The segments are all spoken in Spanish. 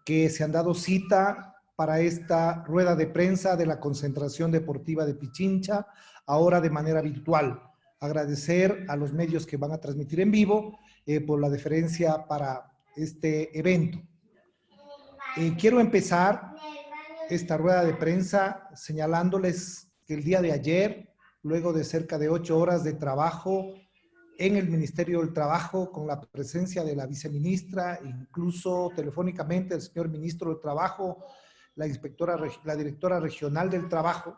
que se han dado cita para esta rueda de prensa de la concentración deportiva de Pichincha, ahora de manera virtual. Agradecer a los medios que van a transmitir en vivo por la deferencia para este evento. Quiero empezar esta rueda de prensa señalándoles que el día de ayer, luego de cerca de 8 horas de trabajo en el Ministerio del Trabajo, con la presencia de la viceministra, incluso telefónicamente el señor ministro del Trabajo, la directora regional del Trabajo,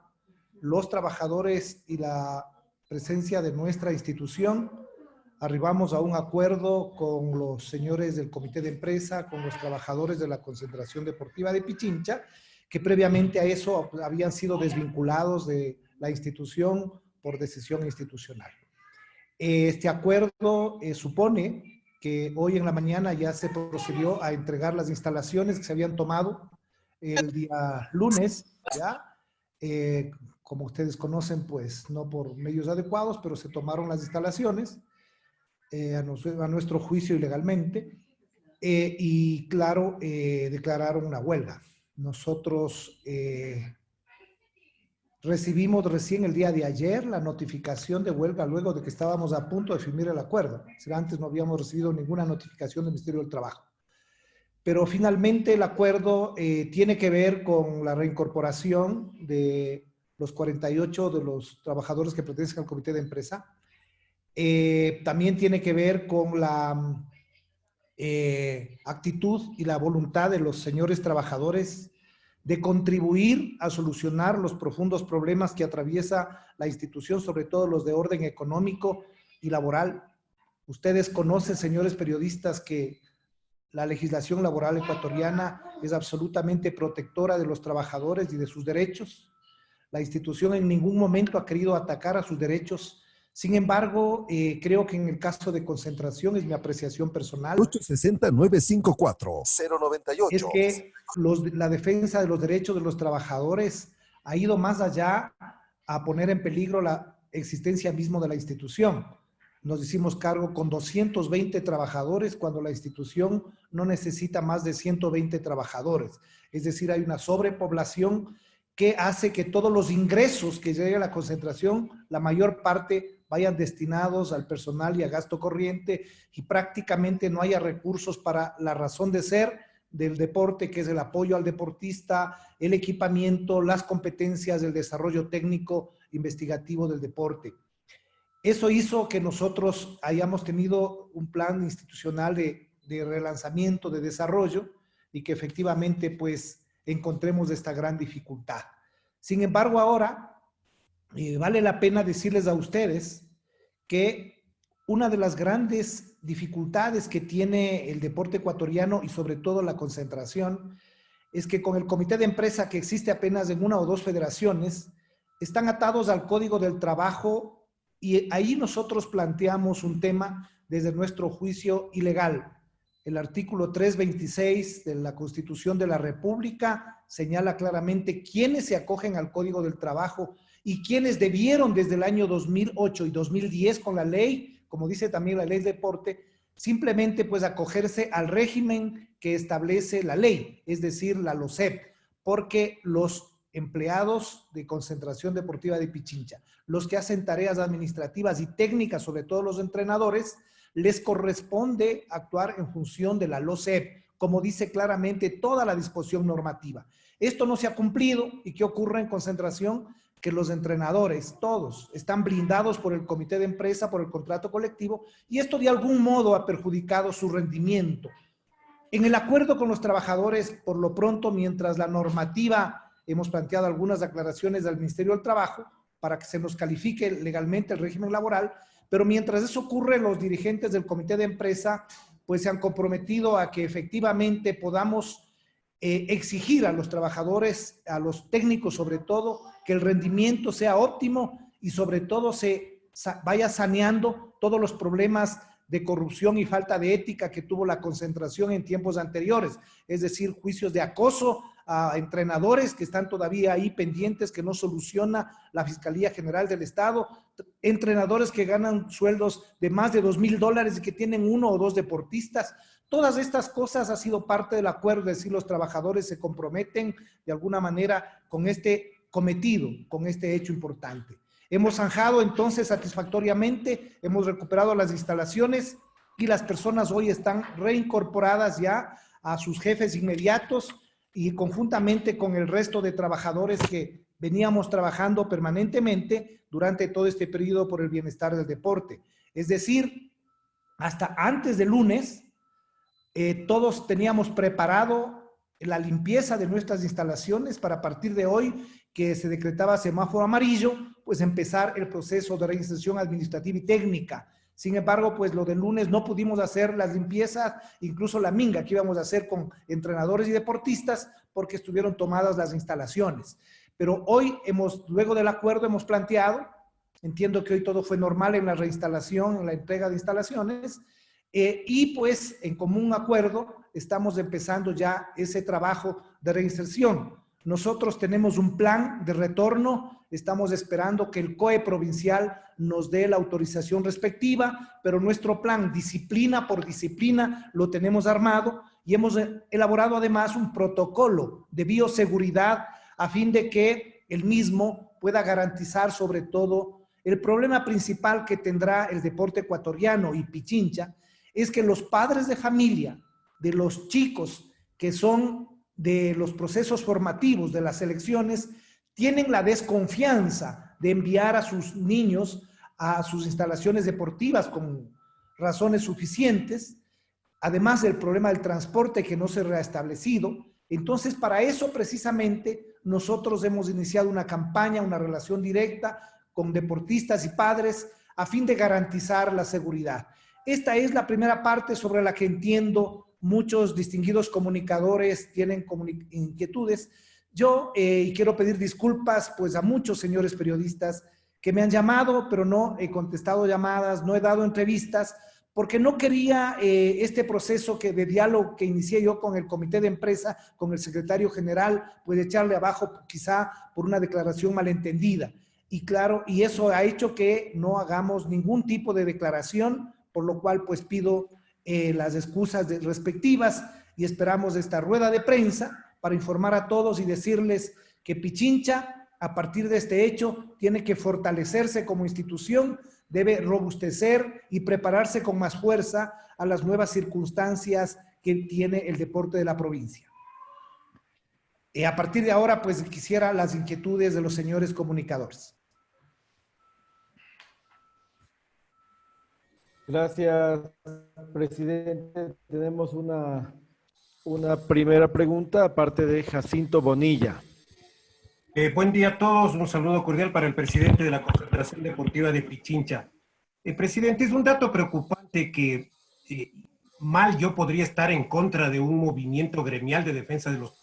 los trabajadores y la presencia de nuestra institución, arribamos a un acuerdo con los señores del comité de empresa, con los trabajadores de la concentración deportiva de Pichincha, que previamente a eso habían sido desvinculados de la institución por decisión institucional. Este acuerdo supone que hoy en la mañana ya se procedió a entregar las instalaciones que se habían tomado el día lunes, ¿ya? Como ustedes conocen, pues no por medios adecuados, pero se tomaron las instalaciones a nuestro juicio ilegalmente y claro, declararon una huelga. Nosotros recibimos recién el día de ayer la notificación de huelga luego de que estábamos a punto de firmar el acuerdo. Antes no habíamos recibido ninguna notificación del Ministerio del Trabajo. Pero finalmente el acuerdo tiene que ver con la reincorporación de los 48 de los trabajadores que pertenecen al comité de empresa. También tiene que ver con la actitud y la voluntad de los señores trabajadores de contribuir a solucionar los profundos problemas que atraviesa la institución, sobre todo los de orden económico y laboral. Ustedes conocen, señores periodistas, que la legislación laboral ecuatoriana es absolutamente protectora de los trabajadores y de sus derechos. La institución en ningún momento ha querido atacar a sus derechos. Sin embargo, creo que en el caso de concentración, es mi apreciación personal, 860-954-098. es que la defensa de los derechos de los trabajadores ha ido más allá a poner en peligro la existencia misma de la institución. Nos hicimos cargo con 220 trabajadores cuando la institución no necesita más de 120 trabajadores. Es decir, hay una sobrepoblación que hace que todos los ingresos que llegue a la concentración, la mayor parte vayan destinados al personal y a gasto corriente y prácticamente no haya recursos para la razón de ser del deporte, que es el apoyo al deportista, el equipamiento, las competencias, el desarrollo técnico investigativo del deporte. Eso hizo que nosotros hayamos tenido un plan institucional de relanzamiento, de desarrollo, y que efectivamente pues encontremos esta gran dificultad. Sin embargo, ahora vale la pena decirles a ustedes que una de las grandes dificultades que tiene el deporte ecuatoriano y sobre todo la concentración es que con el comité de empresa, que existe apenas en 1 o 2 federaciones, están atados al Código del Trabajo y ahí nosotros planteamos un tema desde nuestro juicio ilegal. El artículo 326 de la Constitución de la República señala claramente quiénes se acogen al Código del Trabajo y quienes debieron desde el año 2008 y 2010 con la ley, como dice también la ley de deporte, simplemente pues acogerse al régimen que establece la ley, es decir, la LOCEP, porque los empleados de concentración deportiva de Pichincha, los que hacen tareas administrativas y técnicas, sobre todo los entrenadores, les corresponde actuar en función de la LOCEP, como dice claramente toda la disposición normativa. Esto no se ha cumplido. ¿Y qué ocurre en concentración? Que los entrenadores, todos, están blindados por el comité de empresa, por el contrato colectivo, y esto de algún modo ha perjudicado su rendimiento. En el acuerdo con los trabajadores, por lo pronto, mientras la normativa, hemos planteado algunas aclaraciones del Ministerio del Trabajo para que se nos califique legalmente el régimen laboral, pero mientras eso ocurre, los dirigentes del comité de empresa pues se han comprometido a que efectivamente podamos exigir a los trabajadores, a los técnicos sobre todo, que el rendimiento sea óptimo y sobre todo se vaya saneando todos los problemas de corrupción y falta de ética que tuvo la concentración en tiempos anteriores, es decir, juicios de acoso a entrenadores que están todavía ahí pendientes, que no soluciona la Fiscalía General del Estado, entrenadores que ganan sueldos de más de $2,000 y que tienen 1 o 2 deportistas. Todas estas cosas ha sido parte del acuerdo, es decir, los trabajadores se comprometen de alguna manera con este cometido, con este hecho importante. Hemos zanjado entonces satisfactoriamente, hemos recuperado las instalaciones y las personas hoy están reincorporadas ya a sus jefes inmediatos y conjuntamente con el resto de trabajadores que veníamos trabajando permanentemente durante todo este periodo por el bienestar del deporte. Es decir, hasta antes del lunes, todos teníamos preparado la limpieza de nuestras instalaciones para a partir de hoy, que se decretaba semáforo amarillo, pues empezar el proceso de reinserción administrativa y técnica. Sin embargo, pues lo del lunes no pudimos hacer las limpiezas, incluso la minga que íbamos a hacer con entrenadores y deportistas, porque estuvieron tomadas las instalaciones. Pero hoy luego del acuerdo hemos planteado, entiendo que hoy todo fue normal en la reinstalación, en la entrega de instalaciones, y pues en común acuerdo estamos empezando ya ese trabajo de reinserción. Nosotros tenemos un plan de retorno, estamos esperando que el COE provincial nos dé la autorización respectiva, pero nuestro plan, disciplina por disciplina, lo tenemos armado y hemos elaborado además un protocolo de bioseguridad a fin de que el mismo pueda garantizar sobre todo el problema principal que tendrá el deporte ecuatoriano y Pichincha, es que los padres de familia de los chicos que son de los procesos formativos de las selecciones tienen la desconfianza de enviar a sus niños a sus instalaciones deportivas con razones suficientes, además del problema del transporte que no se ha restablecido. Entonces, para eso precisamente nosotros hemos iniciado una campaña, una relación directa con deportistas y padres a fin de garantizar la seguridad. Esta es la primera parte sobre la que entiendo muchos distinguidos comunicadores tienen inquietudes. Yo quiero pedir disculpas pues a muchos señores periodistas que me han llamado, pero no he contestado llamadas, no he dado entrevistas, porque no quería este proceso de diálogo que inicié yo con el comité de empresa, con el secretario general, pues echarle abajo quizá por una declaración malentendida. Y claro, y eso ha hecho que no hagamos ningún tipo de declaración, por lo cual pues pido las excusas respectivas y esperamos esta rueda de prensa para informar a todos y decirles que Pichincha, a partir de este hecho, tiene que fortalecerse como institución, debe robustecer y prepararse con más fuerza a las nuevas circunstancias que tiene el deporte de la provincia. A partir de ahora, pues quisiera las inquietudes de los señores comunicadores. Gracias, presidente. Tenemos una primera pregunta, aparte de Jacinto Bonilla. Buen día a todos. Un saludo cordial para el presidente de la Confederación Deportiva de Pichincha. Presidente, es un dato preocupante que mal yo podría estar en contra de un movimiento gremial de defensa de los...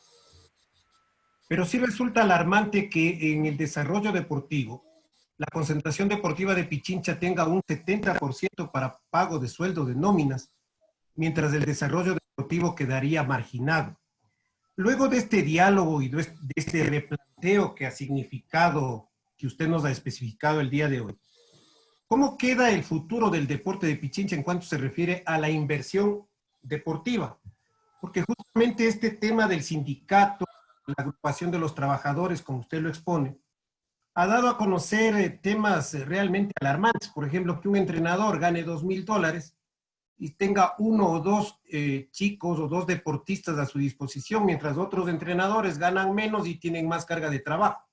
Pero sí resulta alarmante que en el desarrollo deportivo la concentración deportiva de Pichincha tenga un 70% para pago de sueldo de nóminas, mientras el desarrollo deportivo quedaría marginado. Luego de este diálogo y de este replanteo que ha significado, que usted nos ha especificado el día de hoy, ¿cómo queda el futuro del deporte de Pichincha en cuanto se refiere a la inversión deportiva? Porque justamente este tema del sindicato, la agrupación de los trabajadores, como usted lo expone, ha dado a conocer temas realmente alarmantes. Por ejemplo, que un entrenador gane $2,000 y tenga uno o dos chicos o dos deportistas a su disposición, mientras otros entrenadores ganan menos y tienen más carga de trabajo.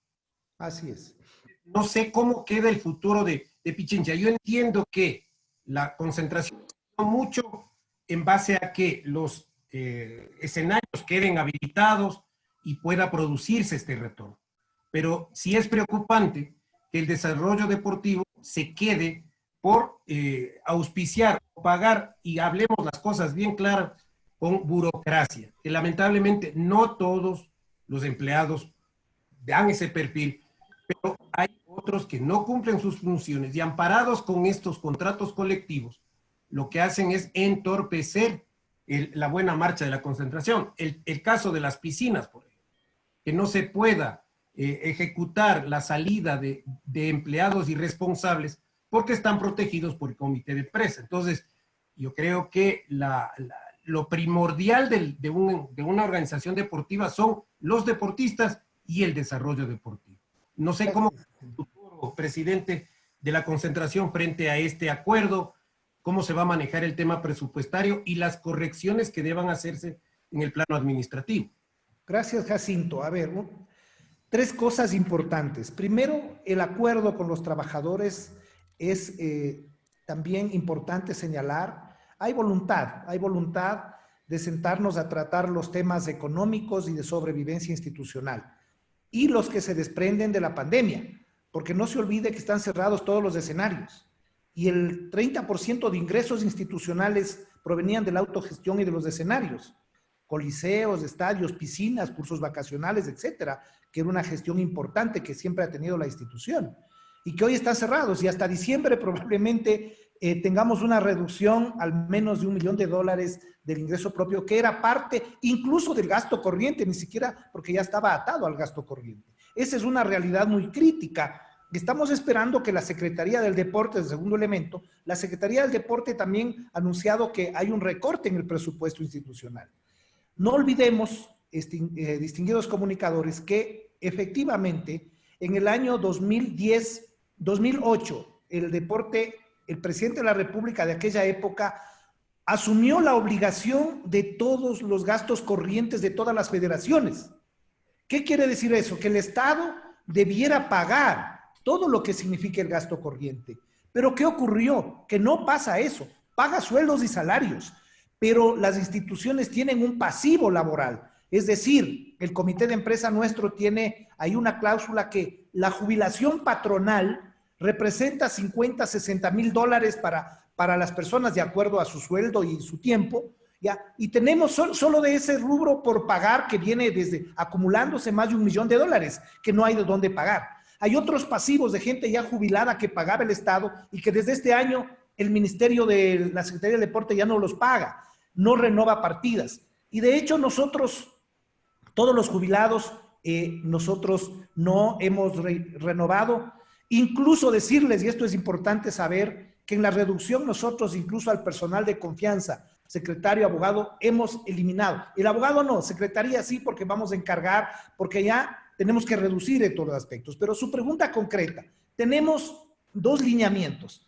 Así es. No sé cómo queda el futuro de Pichincha. Yo entiendo que la concentración mucho en base a que los escenarios queden habilitados y pueda producirse este retorno. Pero sí es preocupante que el desarrollo deportivo se quede por auspiciar o pagar, y hablemos las cosas bien claras, con burocracia, que lamentablemente no todos los empleados dan ese perfil, pero hay otros que no cumplen sus funciones y amparados con estos contratos colectivos, lo que hacen es entorpecer la buena marcha de la concentración. El caso de las piscinas, por ejemplo, que no se pueda ejecutar la salida de empleados irresponsables porque están protegidos por el comité de empresa. Entonces, yo creo que lo primordial de una organización deportiva son los deportistas y el desarrollo deportivo. No sé cómo, presidente de la concentración, frente a este acuerdo, cómo se va a manejar el tema presupuestario y las correcciones que deban hacerse en el plano administrativo. Gracias, Jacinto. A ver, tres cosas importantes. Primero, el acuerdo con los trabajadores es también importante señalar. Hay voluntad de sentarnos a tratar los temas económicos y de sobrevivencia institucional y los que se desprenden de la pandemia, porque no se olvide que están cerrados todos los escenarios y el 30% de ingresos institucionales provenían de la autogestión y de los escenarios, coliseos, estadios, piscinas, cursos vacacionales, etcétera, que era una gestión importante que siempre ha tenido la institución y que hoy están cerrados y hasta diciembre probablemente tengamos una reducción al menos de $1 millón del ingreso propio, que era parte incluso del gasto corriente, ni siquiera porque ya estaba atado al gasto corriente. Esa es una realidad muy crítica. Estamos esperando que la Secretaría del Deporte, el segundo elemento, la Secretaría del Deporte también ha anunciado que hay un recorte en el presupuesto institucional. No olvidemos, distinguidos comunicadores, que efectivamente en el año 2008, el deporte, el presidente de la República de aquella época asumió la obligación de todos los gastos corrientes de todas las federaciones. ¿Qué quiere decir eso? Que el Estado debiera pagar todo lo que significa el gasto corriente. Pero ¿qué ocurrió? Que no pasa eso. Paga sueldos y salarios, pero las instituciones tienen un pasivo laboral. Es decir, el comité de empresa nuestro tiene ahí una cláusula que la jubilación patronal representa $50,000-$60,000 para las personas de acuerdo a su sueldo y su tiempo, ¿ya? Y tenemos solo de ese rubro por pagar que viene desde acumulándose más de $1 millón, que no hay de dónde pagar. Hay otros pasivos de gente ya jubilada que pagaba el Estado y que desde este año el Ministerio de la Secretaría del Deporte ya no los paga, no renova partidas. Y de hecho nosotros, todos los jubilados, nosotros no hemos renovado. Incluso decirles, y esto es importante saber, que en la reducción nosotros incluso al personal de confianza, secretario, abogado, hemos eliminado. El abogado no, secretaría sí, porque vamos a encargar, porque ya tenemos que reducir en todos los aspectos. Pero su pregunta concreta, tenemos dos lineamientos.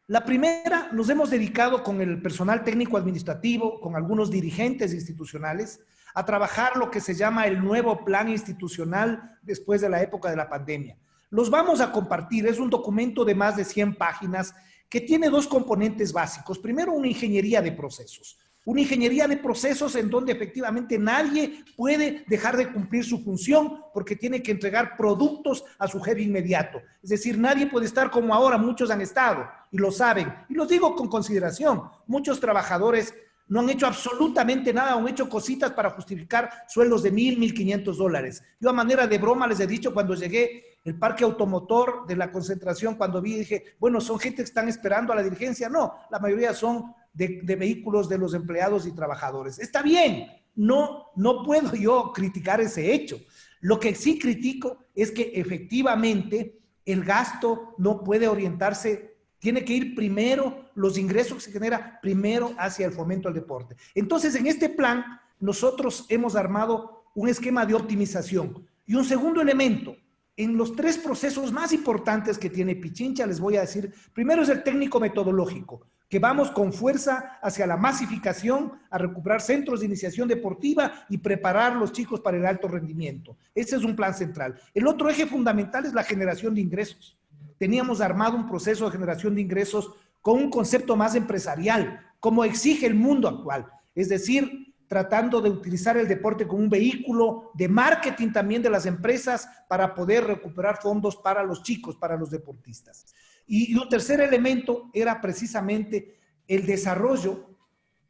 La primera, nos hemos dedicado con el personal técnico administrativo, con algunos dirigentes institucionales, a trabajar lo que se llama el nuevo plan institucional después de la época de la pandemia. Los vamos a compartir, es un documento de más de 100 páginas que tiene dos componentes básicos. Primero, una ingeniería de procesos. Una ingeniería de procesos en donde efectivamente nadie puede dejar de cumplir su función porque tiene que entregar productos a su jefe inmediato. Es decir, nadie puede estar como ahora muchos han estado y lo saben. Y los digo con consideración. Muchos trabajadores no han hecho absolutamente nada, han hecho cositas para justificar sueldos de $1,000, $1,500. Yo a manera de broma les he dicho cuando llegué el parque automotor de la concentración, cuando vi, dije, bueno, son gente que están esperando a la dirigencia. No, la mayoría son de vehículos de los empleados y trabajadores. Está bien, no puedo yo criticar ese hecho. Lo que sí critico es que efectivamente el gasto no puede orientarse, tiene que ir primero, los ingresos que se genera primero hacia el fomento al deporte. Entonces, en este plan, nosotros hemos armado un esquema de optimización. Y un segundo elemento, en los tres procesos más importantes que tiene Pichincha, les voy a decir, primero es el técnico metodológico, que vamos con fuerza hacia la masificación, a recuperar centros de iniciación deportiva y preparar a los chicos para el alto rendimiento. Ese es un plan central. El otro eje fundamental es la generación de ingresos. Teníamos armado un proceso de generación de ingresos con un concepto más empresarial, como exige el mundo actual. Es decir, tratando de utilizar el deporte como un vehículo de marketing también de las empresas para poder recuperar fondos para los chicos, para los deportistas. Y un tercer elemento era precisamente el desarrollo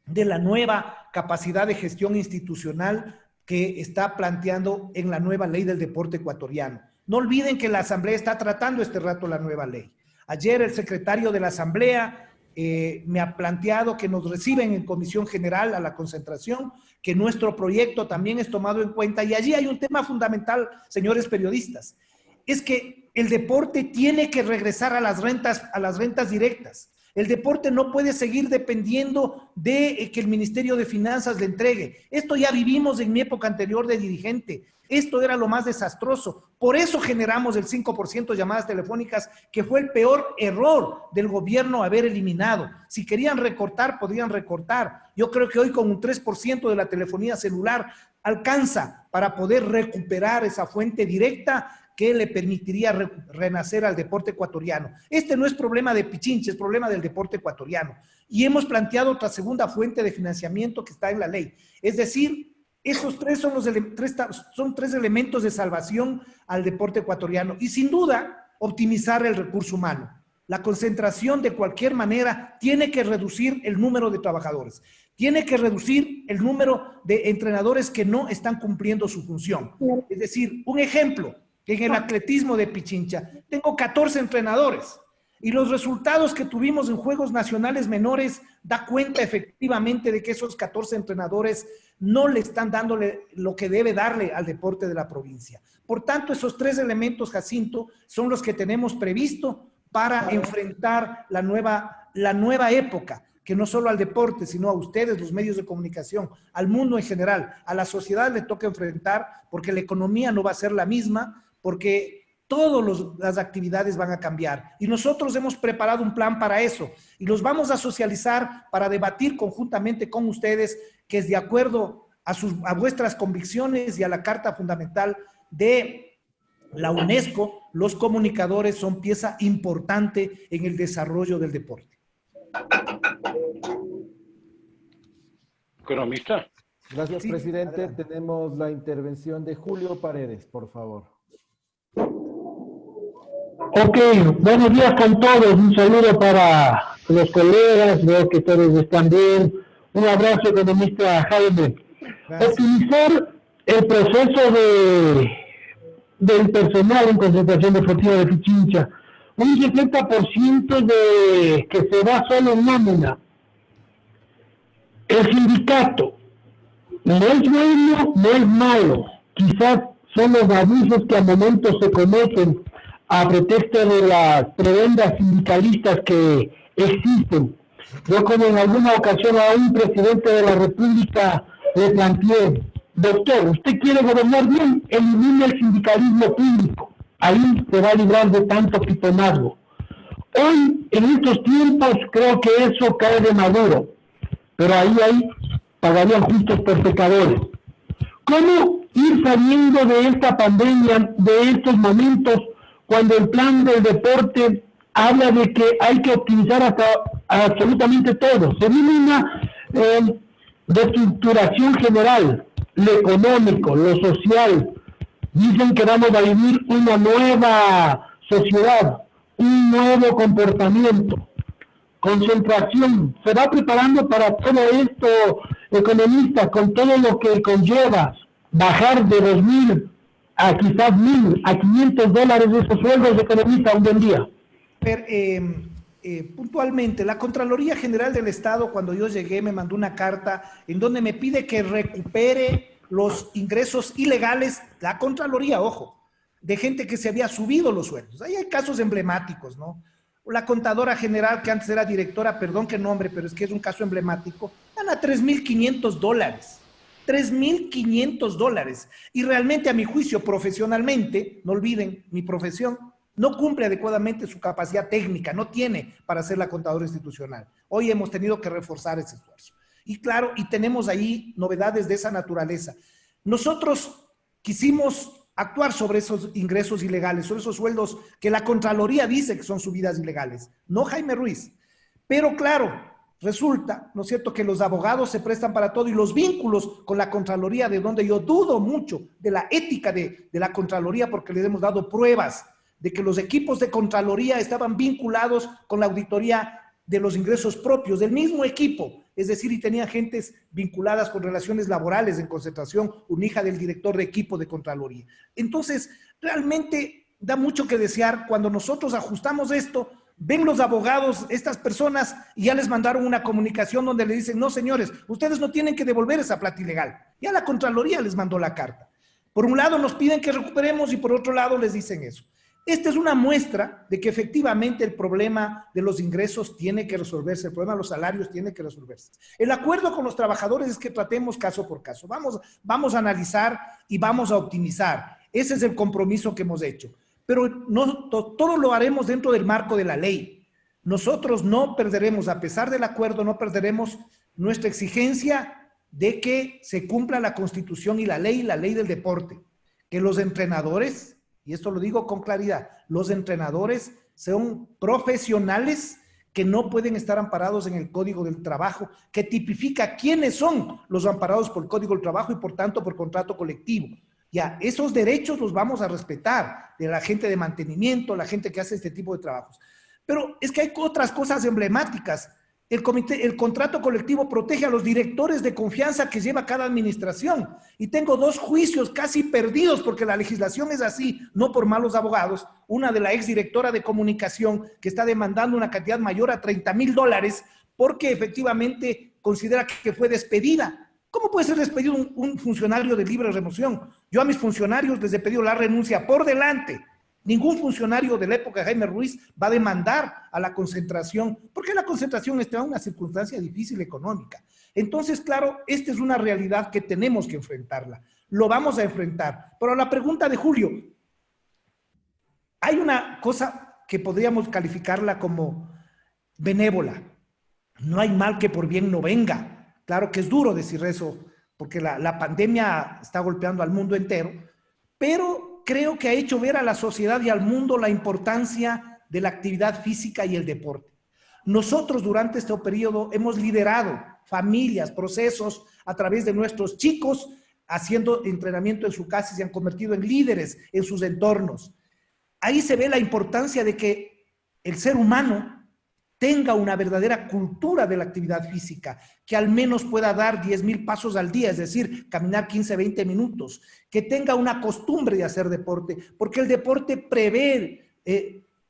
de la nueva capacidad de gestión institucional que está planteando en la nueva ley del deporte ecuatoriano. No olviden que la Asamblea está tratando este rato la nueva ley. Ayer el secretario de la Asamblea me ha planteado que nos reciben en Comisión General a la concentración, que nuestro proyecto también es tomado en cuenta. Y allí hay un tema fundamental, señores periodistas, es que el deporte tiene que regresar a las rentas directas. El deporte no puede seguir dependiendo de que el Ministerio de Finanzas le entregue. Esto ya vivimos en mi época anterior de dirigente. Esto era lo más desastroso. Por eso generamos el 5% de llamadas telefónicas, que fue el peor error del gobierno haber eliminado. Si querían recortar, podrían recortar. Yo creo que hoy con un 3% de la telefonía celular alcanza para poder recuperar esa fuente directa que le permitiría renacer al deporte ecuatoriano. Este no es problema de Pichincha, es problema del deporte ecuatoriano. Y hemos planteado otra segunda fuente de financiamiento que está en la ley. Es decir, esos tres son tres elementos de salvación al deporte ecuatoriano. Y sin duda, optimizar el recurso humano. La concentración de cualquier manera tiene que reducir el número de trabajadores. Tiene que reducir el número de entrenadores que no están cumpliendo su función. Es decir, un ejemplo, en el atletismo de Pichincha, tengo 14 entrenadores y los resultados que tuvimos en Juegos Nacionales Menores da cuenta efectivamente de que esos 14 entrenadores no le están dándole lo que debe darle al deporte de la provincia. Por tanto, esos tres elementos, Jacinto, son los que tenemos previsto para enfrentar la nueva época, que no solo al deporte, sino a ustedes, los medios de comunicación, al mundo en general, a la sociedad le toca enfrentar, porque la economía no va a ser la misma, porque todas las actividades van a cambiar. Y nosotros hemos preparado un plan para eso, y los vamos a socializar para debatir conjuntamente con ustedes, que es de acuerdo a vuestras convicciones y a la Carta Fundamental de la UNESCO, los comunicadores son pieza importante en el desarrollo del deporte. Economista. Gracias, Sí, presidente. adelante. Tenemos la intervención de Julio Paredes, por favor. Ok, buenos días con todos. Un saludo para los colegas, veo que todos están bien. Un abrazo, economista Jaime. Gracias. Optimizar el proceso del personal en concentración deportiva de Pichincha. Un 70% de que se va solo en nómina. El sindicato no es bueno, no es malo. Quizás son los abusos que a momentos se cometen a pretexto de las prebendas sindicalistas que existen. Yo, como en alguna ocasión a un presidente de la República le planteé: doctor, usted quiere gobernar bien, elimine el sindicalismo público, ahí se va a librar de tanto pitonazgo. Hoy, en estos tiempos, creo que eso cae de maduro, pero ahí pagarían justos por pecadores. ¿Cómo ir saliendo de esta pandemia, de estos momentos, cuando el plan del deporte habla de que hay que optimizar hasta absolutamente todo? Se viene una reestructuración general, lo económico, lo social. Dicen que vamos a vivir una nueva sociedad, un nuevo comportamiento, concentración. Se va preparando para todo esto, economista, con todo lo que conlleva bajar de 2.000 a quizás 1.000, a $500 de esos sueldos de economista un buen día. Puntualmente, la Contraloría General del Estado, cuando yo llegué, me mandó una carta en donde me pide que recupere los ingresos ilegales, la Contraloría, ojo, de gente que se había subido los sueldos. Ahí hay casos emblemáticos, ¿no? La contadora general, que antes era directora, perdón que nombre, pero es que es un caso emblemático, gana $3.500. $3.500. Y realmente, a mi juicio, profesionalmente, no olviden, mi profesión no cumple adecuadamente su capacidad técnica, no tiene para ser la contadora institucional. Hoy hemos tenido que reforzar ese esfuerzo. Y claro, y tenemos ahí novedades de esa naturaleza. Nosotros quisimos actuar sobre esos ingresos ilegales, sobre esos sueldos que la Contraloría dice que son subidas ilegales, no Jaime Ruiz. Pero claro, resulta, ¿no es cierto?, que los abogados se prestan para todo y los vínculos con la Contraloría, de donde yo dudo mucho de la ética de la Contraloría, porque les hemos dado pruebas de que los equipos de Contraloría estaban vinculados con la auditoría de los ingresos propios del mismo equipo, es decir, y tenían gentes vinculadas con relaciones laborales en concentración, una hija del director de equipo de Contraloría. Entonces, realmente da mucho que desear. Cuando nosotros ajustamos esto, ven los abogados, estas personas, y ya les mandaron una comunicación donde le dicen: no, señores, ustedes no tienen que devolver esa plata ilegal. Ya la Contraloría les mandó la carta. Por un lado nos piden que recuperemos y por otro lado les dicen eso. Esta es una muestra de que efectivamente el problema de los ingresos tiene que resolverse, el problema de los salarios tiene que resolverse. El acuerdo con los trabajadores es que tratemos caso por caso. Vamos a analizar y vamos a optimizar. Ese es el compromiso que hemos hecho. Pero no, todo lo haremos dentro del marco de la ley. Nosotros no perderemos, a pesar del acuerdo, no perderemos nuestra exigencia de que se cumpla la Constitución y la ley del deporte. Que los entrenadores, y esto lo digo con claridad, los entrenadores son profesionales que no pueden estar amparados en el Código del Trabajo, que tipifica quiénes son los amparados por el Código del Trabajo y por tanto por contrato colectivo. Ya, esos derechos los vamos a respetar de la gente de mantenimiento, la gente que hace este tipo de trabajos. Pero es que hay otras cosas emblemáticas. El contrato colectivo protege a los directores de confianza que lleva cada administración. Y tengo 2 juicios casi perdidos porque la legislación es así, no por malos abogados. Una de la exdirectora de comunicación que está demandando una cantidad mayor a $30,000 porque efectivamente considera que fue despedida. ¿Cómo puede ser despedido un funcionario de libre remoción? Yo a mis funcionarios les he pedido la renuncia por delante. Ningún funcionario de la época de Jaime Ruiz va a demandar a la concentración, porque la concentración está en una circunstancia difícil económica. Entonces, claro, esta es una realidad que tenemos que enfrentarla. Lo vamos a enfrentar. Pero la pregunta de Julio, hay una cosa que podríamos calificarla como benévola. No hay mal que por bien no venga. Claro que es duro decir eso, porque la pandemia está golpeando al mundo entero, pero creo que ha hecho ver a la sociedad y al mundo la importancia de la actividad física y el deporte. Nosotros durante este periodo hemos liderado familias, procesos a través de nuestros chicos haciendo entrenamiento en su casa y se han convertido en líderes en sus entornos. Ahí se ve la importancia de que el ser humano tenga una verdadera cultura de la actividad física, que al menos pueda dar 10,000 pasos al día, es decir, caminar 15, 20 minutos, que tenga una costumbre de hacer deporte, porque el deporte prevé,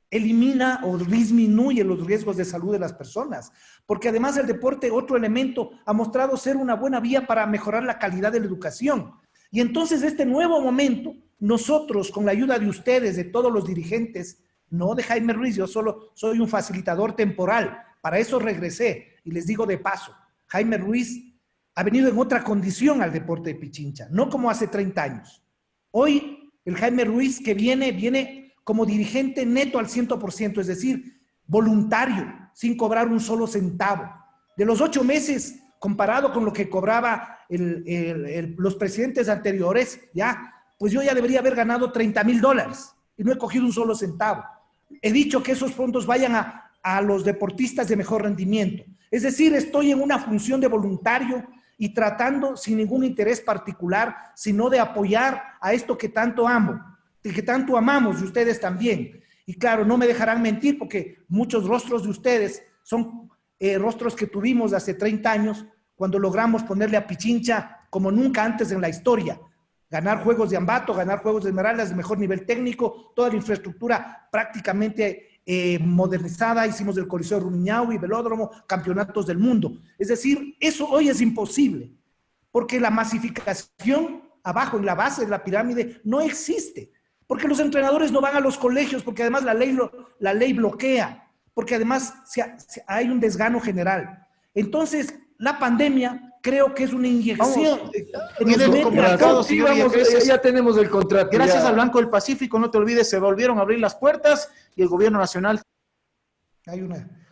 elimina o disminuye los riesgos de salud de las personas, porque además el deporte, otro elemento, ha mostrado ser una buena vía para mejorar la calidad de la educación. Y entonces este nuevo momento, nosotros con la ayuda de ustedes, de todos los dirigentes, no de Jaime Ruiz, yo solo soy un facilitador temporal, para eso regresé. Y les digo de paso, Jaime Ruiz ha venido en otra condición al deporte de Pichincha, no como hace 30 años. Hoy el Jaime Ruiz que viene como dirigente neto al 100%, es decir, voluntario, sin cobrar un solo centavo. De los 8 meses, comparado con lo que cobraba los presidentes anteriores, pues yo ya debería haber ganado $30,000 y no he cogido un solo centavo. He dicho que esos fondos vayan a los deportistas de mejor rendimiento. Es decir, estoy en una función de voluntario y tratando sin ningún interés particular, sino de apoyar a esto que tanto amo, que tanto amamos y ustedes también. Y claro, no me dejarán mentir porque muchos rostros de ustedes son rostros que tuvimos hace 30 años cuando logramos ponerle a Pichincha como nunca antes en la historia. Ganar juegos de Ambato, ganar juegos de Esmeraldas de mejor nivel técnico, toda la infraestructura prácticamente modernizada, hicimos el Coliseo Rumiñahui, Velódromo, campeonatos del mundo. Es decir, eso hoy es imposible, porque la masificación abajo, en la base de la pirámide, no existe, porque los entrenadores no van a los colegios, porque además la ley bloquea, porque además hay un desgano general. Entonces, la pandemia creo que es una inyección. Ya tenemos el contrato. Gracias al Banco del Pacífico, no te olvides, se volvieron a abrir las puertas y el gobierno nacional.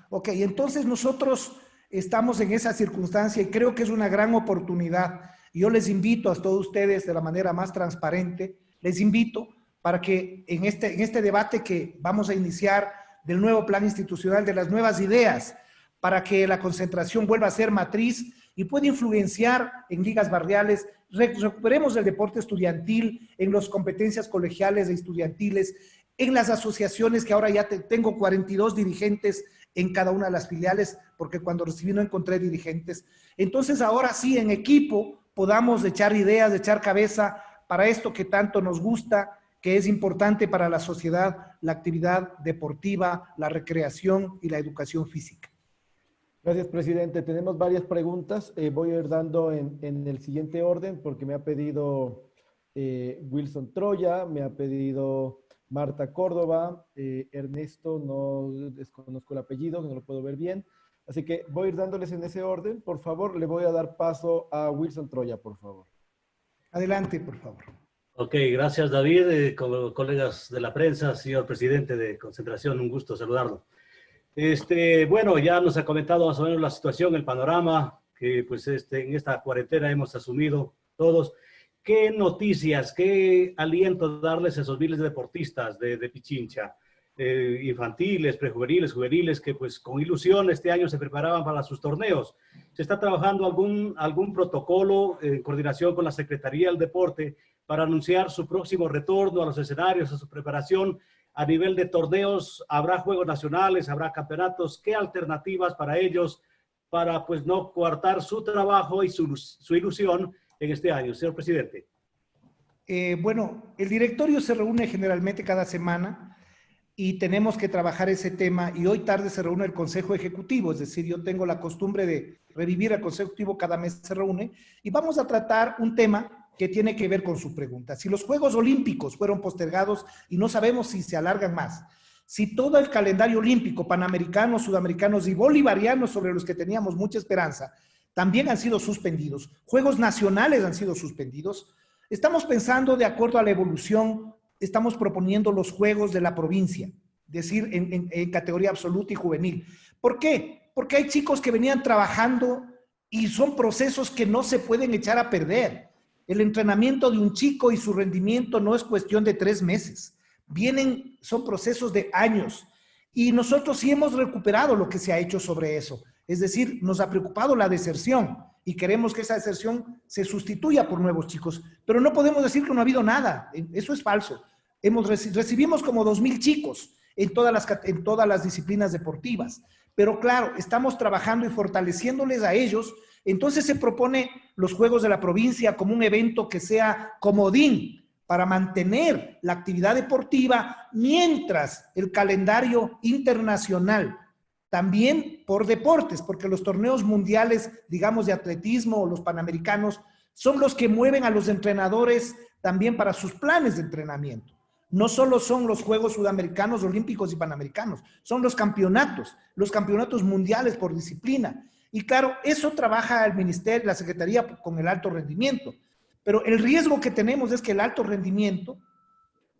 Ok, entonces nosotros estamos en esa circunstancia y creo que es una gran oportunidad. Yo les invito a todos ustedes de la manera más transparente, les invito para que en este debate que vamos a iniciar del nuevo plan institucional, de las nuevas ideas, para que la concentración vuelva a ser matriz y puede influenciar en ligas barriales, recuperemos el deporte estudiantil, en las competencias colegiales e estudiantiles, en las asociaciones que ahora ya tengo 42 dirigentes en cada una de las filiales, porque cuando recibí no encontré dirigentes. Entonces ahora sí, en equipo, podamos echar ideas, echar cabeza para esto que tanto nos gusta, que es importante para la sociedad, la actividad deportiva, la recreación y la educación física. Gracias, presidente. Tenemos varias preguntas. Voy a ir dando en el siguiente orden porque me ha pedido Wilson Troya, me ha pedido Marta Córdoba, Ernesto, no desconozco el apellido, no lo puedo ver bien. Así que voy a ir dándoles en ese orden. Por favor, le voy a dar paso a Wilson Troya, por favor. Adelante, por favor. Ok, gracias David, colegas de la prensa, señor presidente de Concentración, un gusto saludarlo. Bueno, ya nos ha comentado más o menos la situación, el panorama que pues en esta cuarentena hemos asumido todos. ¿Qué noticias, qué aliento darles a esos miles de deportistas de Pichincha? Infantiles, prejuveniles, juveniles, que pues con ilusión este año se preparaban para sus torneos. ¿Se está trabajando algún protocolo en coordinación con la Secretaría del Deporte para anunciar su próximo retorno a los escenarios, a su preparación a nivel de torneos? ¿Habrá juegos nacionales? ¿Habrá campeonatos? ¿Qué alternativas para ellos para pues no coartar su trabajo y su ilusión en este año, señor presidente? Bueno, el directorio se reúne generalmente cada semana y tenemos que trabajar ese tema, y hoy tarde se reúne el Consejo Ejecutivo, es decir, yo tengo la costumbre de revivir al Consejo Ejecutivo, cada mes se reúne, y vamos a tratar un tema que tiene que ver con su pregunta. Si los Juegos Olímpicos fueron postergados y no sabemos si se alargan más, si todo el calendario olímpico, panamericanos, sudamericanos y bolivarianos, sobre los que teníamos mucha esperanza, también han sido suspendidos, Juegos Nacionales han sido suspendidos, estamos pensando, de acuerdo a la evolución, estamos proponiendo los Juegos de la provincia, es decir, en categoría absoluta y juvenil. ¿Por qué? Porque hay chicos que venían trabajando y son procesos que no se pueden echar a perder. El entrenamiento de un chico y su rendimiento no es cuestión de 3 meses. Son procesos de años. Y nosotros sí hemos recuperado lo que se ha hecho sobre eso. Es decir, nos ha preocupado la deserción y queremos que esa deserción se sustituya por nuevos chicos. Pero no podemos decir que no ha habido nada. Eso es falso. Recibimos como 2,000 chicos en todas las disciplinas deportivas. Pero claro, estamos trabajando y fortaleciéndoles a ellos. Entonces se propone los Juegos de la Provincia como un evento que sea comodín para mantener la actividad deportiva, mientras el calendario internacional, también por deportes, porque los torneos mundiales, digamos, de atletismo o los panamericanos, son los que mueven a los entrenadores también para sus planes de entrenamiento. No solo son los Juegos Sudamericanos, Olímpicos y Panamericanos, son los campeonatos mundiales por disciplina. Y claro, eso trabaja el Ministerio, la Secretaría con el alto rendimiento. Pero el riesgo que tenemos es que el alto rendimiento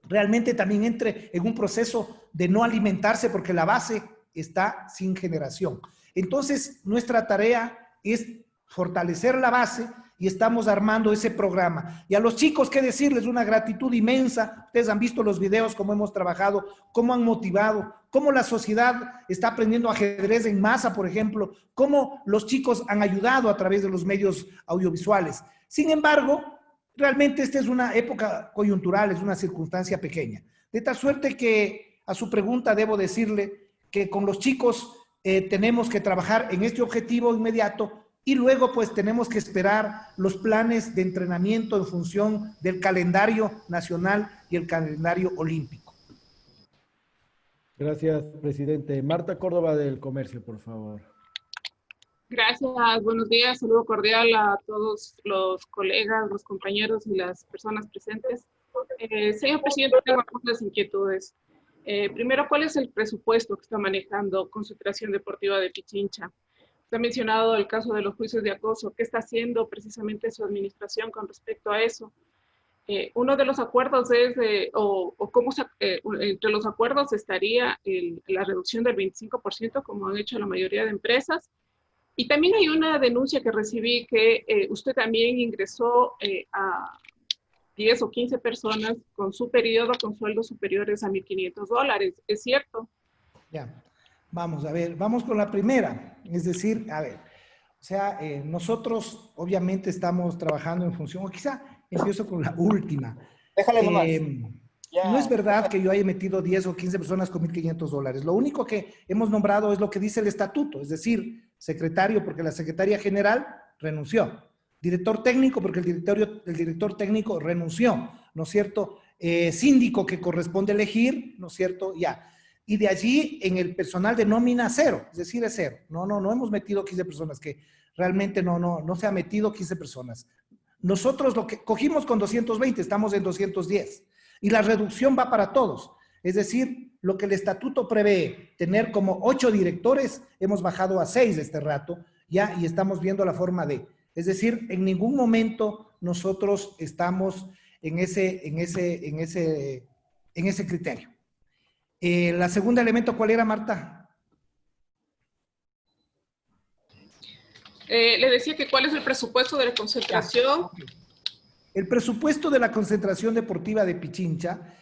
realmente también entre en un proceso de no alimentarse, porque la base está sin generación. Entonces, nuestra tarea es fortalecer la base y estamos armando ese programa. Y a los chicos, ¿qué decirles? Una gratitud inmensa. Ustedes han visto los videos, cómo hemos trabajado, cómo han motivado, cómo la sociedad está aprendiendo ajedrez en masa, por ejemplo, cómo los chicos han ayudado a través de los medios audiovisuales. Sin embargo, realmente esta es una época coyuntural, es una circunstancia pequeña. De tal suerte que a su pregunta debo decirle que con los chicos tenemos que trabajar en este objetivo inmediato y luego pues tenemos que esperar los planes de entrenamiento en función del calendario nacional y el calendario olímpico. Gracias, presidente. Marta Córdoba del Comercio, por favor. Gracias, buenos días, saludo cordial a todos los colegas, los compañeros y las personas presentes. Señor presidente, tengo algunas inquietudes. Primero, ¿cuál es el presupuesto que está manejando Concentración Deportiva de Pichincha? Usted ha mencionado el caso de los juicios de acoso. ¿Qué está haciendo precisamente su administración con respecto a eso? Uno de los acuerdos es, entre los acuerdos estaría la reducción del 25%, como han hecho la mayoría de empresas. Y también hay una denuncia que recibí que usted también ingresó a 10 o 15 personas con su periodo con sueldos superiores a $1,500. ¿Es cierto? Ya, vamos a ver, vamos con la primera. Es decir, a ver, o sea, nosotros obviamente estamos trabajando en función, o quizá empiezo con la última. Déjale nomás. No es verdad que yo haya metido 10 o 15 personas con $1,500. Lo único que hemos nombrado es lo que dice el estatuto, es decir, secretario, porque la secretaria general renunció. Director técnico, porque el director técnico renunció, ¿no es cierto? Síndico, que corresponde elegir, ¿no es cierto? Ya. Y de allí, en el personal de nómina, 0, es decir, es 0. No hemos metido 15 personas, que realmente no se ha metido 15 personas. Nosotros lo que cogimos con 220, estamos en 210. Y la reducción va para todos. Es decir, lo que el estatuto prevé, tener como 8 directores, hemos bajado a 6 este rato, ya, y estamos viendo la forma de. Es decir, en ningún momento nosotros estamos en ese criterio. La segunda elemento, ¿cuál era, Marta? Le decía que cuál es el presupuesto de la concentración. El presupuesto de la concentración deportiva de Pichincha,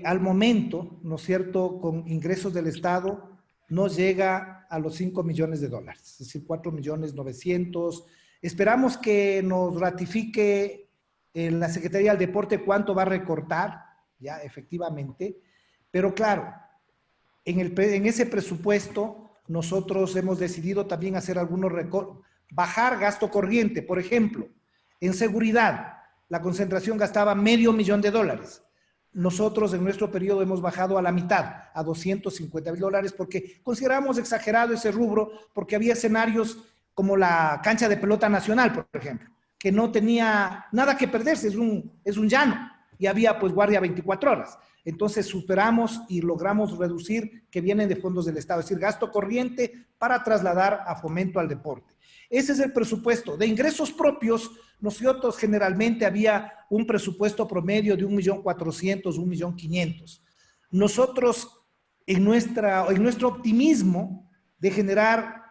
al momento, ¿no es cierto?, con ingresos del Estado, no llega a los 5 millones de dólares, es decir, 4.900.000. Esperamos que nos ratifique la Secretaría del Deporte cuánto va a recortar, ya, efectivamente. Pero claro, en ese presupuesto nosotros hemos decidido también hacer algunos recortes, bajar gasto corriente. Por ejemplo, en seguridad, la concentración gastaba $500,000. Nosotros en nuestro periodo hemos bajado a la mitad, a $250,000, porque consideramos exagerado ese rubro, porque había escenarios como la cancha de pelota nacional, por ejemplo, que no tenía nada que perderse, es un llano, y había pues guardia 24 horas. Entonces superamos y logramos reducir que vienen de fondos del Estado, es decir, gasto corriente para trasladar a fomento al deporte. Ese es el presupuesto. De ingresos propios, nosotros generalmente había un presupuesto promedio de 1.400.000, 1.500.000. Nosotros, en nuestro optimismo de generar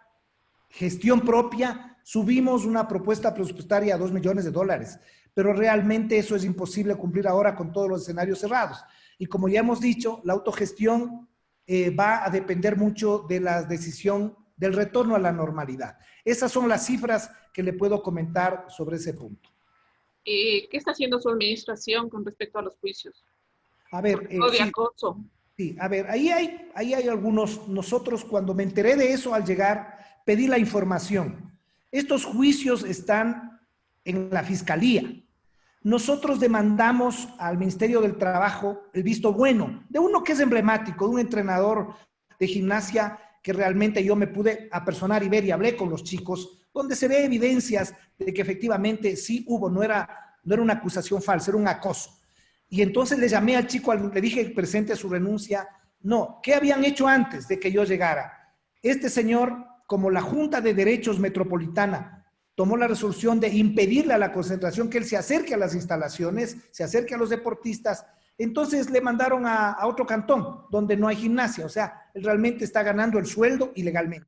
gestión propia, subimos una propuesta presupuestaria a $2 millones, pero realmente eso es imposible cumplir ahora con todos los escenarios cerrados. Y como ya hemos dicho, la autogestión va a depender mucho de la decisión del retorno a la normalidad. Esas son las cifras que le puedo comentar sobre ese punto. ¿Qué está haciendo su administración con respecto a los juicios? A ver, de acoso. Sí, a ver, ahí hay algunos. Nosotros, cuando me enteré de eso al llegar, pedí la información. Estos juicios están en la Fiscalía. Nosotros demandamos al Ministerio del Trabajo el visto bueno de uno que es emblemático, de un entrenador de gimnasia que realmente yo me pude apersonar y ver, y hablé con los chicos, donde se ve evidencias de que efectivamente sí hubo, no era una acusación falsa, era un acoso. Y entonces le llamé al chico, le dije que presente su renuncia. No, ¿qué habían hecho antes de que yo llegara? Este señor, como la Junta de Derechos Metropolitana tomó la resolución de impedirle a la concentración que él se acerque a las instalaciones, se acerque a los deportistas, entonces le mandaron a otro cantón donde no hay gimnasia. O sea, él realmente está ganando el sueldo ilegalmente.